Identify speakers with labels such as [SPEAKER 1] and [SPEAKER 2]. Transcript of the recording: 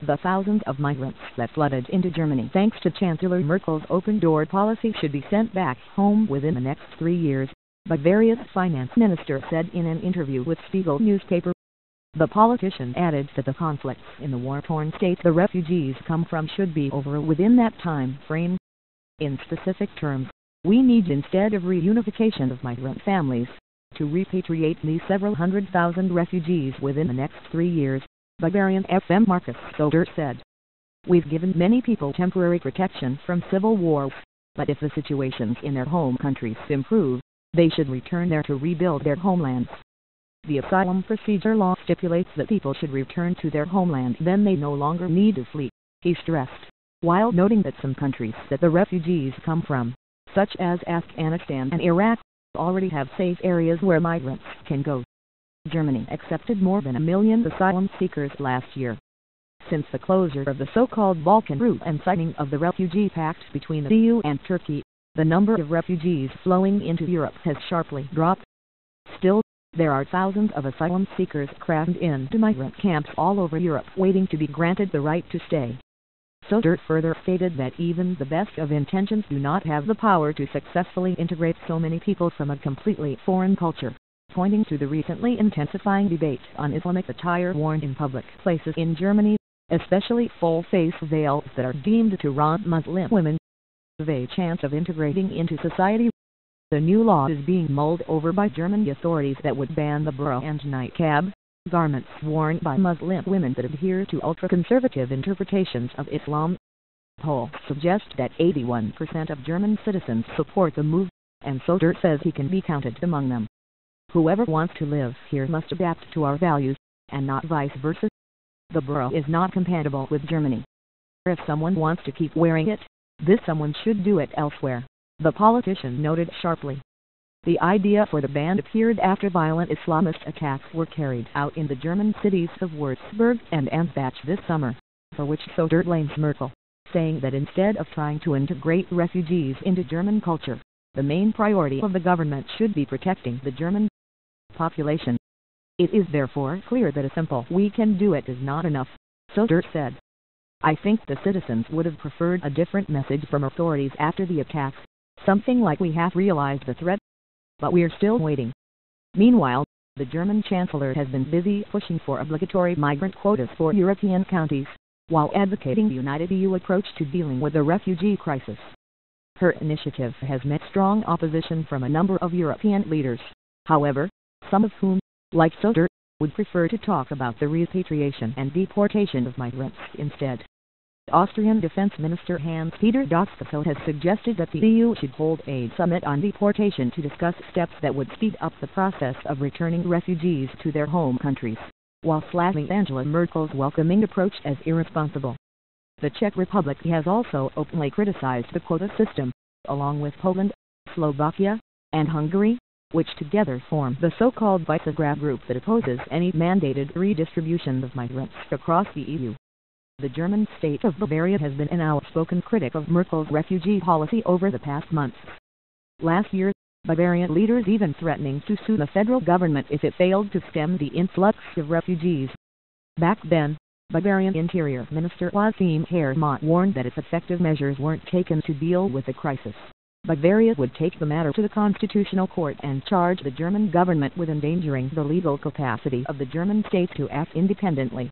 [SPEAKER 1] The thousands of migrants that flooded into Germany thanks to Chancellor Merkel's open-door policy should be sent back home within the next 3 years, Bavaria's finance minister said in an interview with Spiegel newspaper. The politician added that the conflicts in the war-torn states the refugees come from should be over within that time frame. In specific terms, we need, instead of reunification of migrant families, to repatriate these several 100,000 refugees within the next 3 years, Bavarian FM Markus Söder said. We've given many people temporary protection from civil wars, but if the situations in their home countries improve, they should return there to rebuild their homelands. The asylum procedure law stipulates that people should return to their homeland, then they no longer need to flee, he stressed, while noting that some countries that the refugees come from, such as Afghanistan and Iraq, already have safe areas where migrants can go. Germany accepted more than 1 million asylum seekers last year. Since the closure of the so-called Balkan route and signing of the refugee pact between the EU and Turkey, the number of refugees flowing into Europe has sharply dropped. Still, there are thousands of asylum seekers crammed into migrant camps all over Europe waiting to be granted the right to stay. Söder further stated that even the best of intentions do not have the power to successfully integrate so many people from a completely foreign culture, pointing to the recently intensifying debate on Islamic attire worn in public places in Germany, especially full-face veils that are deemed to rob Muslim women of a chance of integrating into society. The new law is being mulled over by German authorities that would ban the burqa and niqab, garments worn by Muslim women that adhere to ultra-conservative interpretations of Islam. Polls suggest that 81% of German citizens support the move, and Söder says he can be counted among them. Whoever wants to live here must adapt to our values, and not vice versa. The burqa is not compatible with Germany. If someone wants to keep wearing it, this someone should do it elsewhere, the politician noted sharply. The idea for the ban appeared after violent Islamist attacks were carried out in the German cities of Würzburg and Ansbach this summer, for which Söder blames Merkel, saying that instead of trying to integrate refugees into German culture, the main priority of the government should be protecting the German population. It is therefore clear that a simple "we can do it" is not enough, Söder said. I think the citizens would have preferred a different message from authorities after the attacks, something like "we have realized the threat, but we're still waiting." Meanwhile, the German Chancellor has been busy pushing for obligatory migrant quotas for European countries, while advocating the united EU approach to dealing with the refugee crisis. Her initiative has met strong opposition from a number of European leaders, however, some of whom, like Söder, would prefer to talk about the repatriation and deportation of migrants instead. Austrian Defense Minister Hans-Peter Doskozil has suggested that the EU should hold a summit on deportation to discuss steps that would speed up the process of returning refugees to their home countries, while slamming Angela Merkel's welcoming approach as irresponsible. The Czech Republic has also openly criticized the quota system, along with Poland, Slovakia, and Hungary, which together form the so-called Visegrad group that opposes any mandated redistribution of migrants across the EU. The German state of Bavaria has been an outspoken critic of Merkel's refugee policy over the past months. Last year, Bavarian leaders even threatening to sue the federal government if it failed to stem the influx of refugees. Back then, Bavarian Interior Minister Joachim Herrmann warned that if effective measures weren't taken to deal with the crisis, Bavaria would take the matter to the Constitutional Court and charge the German government with endangering the legal capacity of the German state to act independently.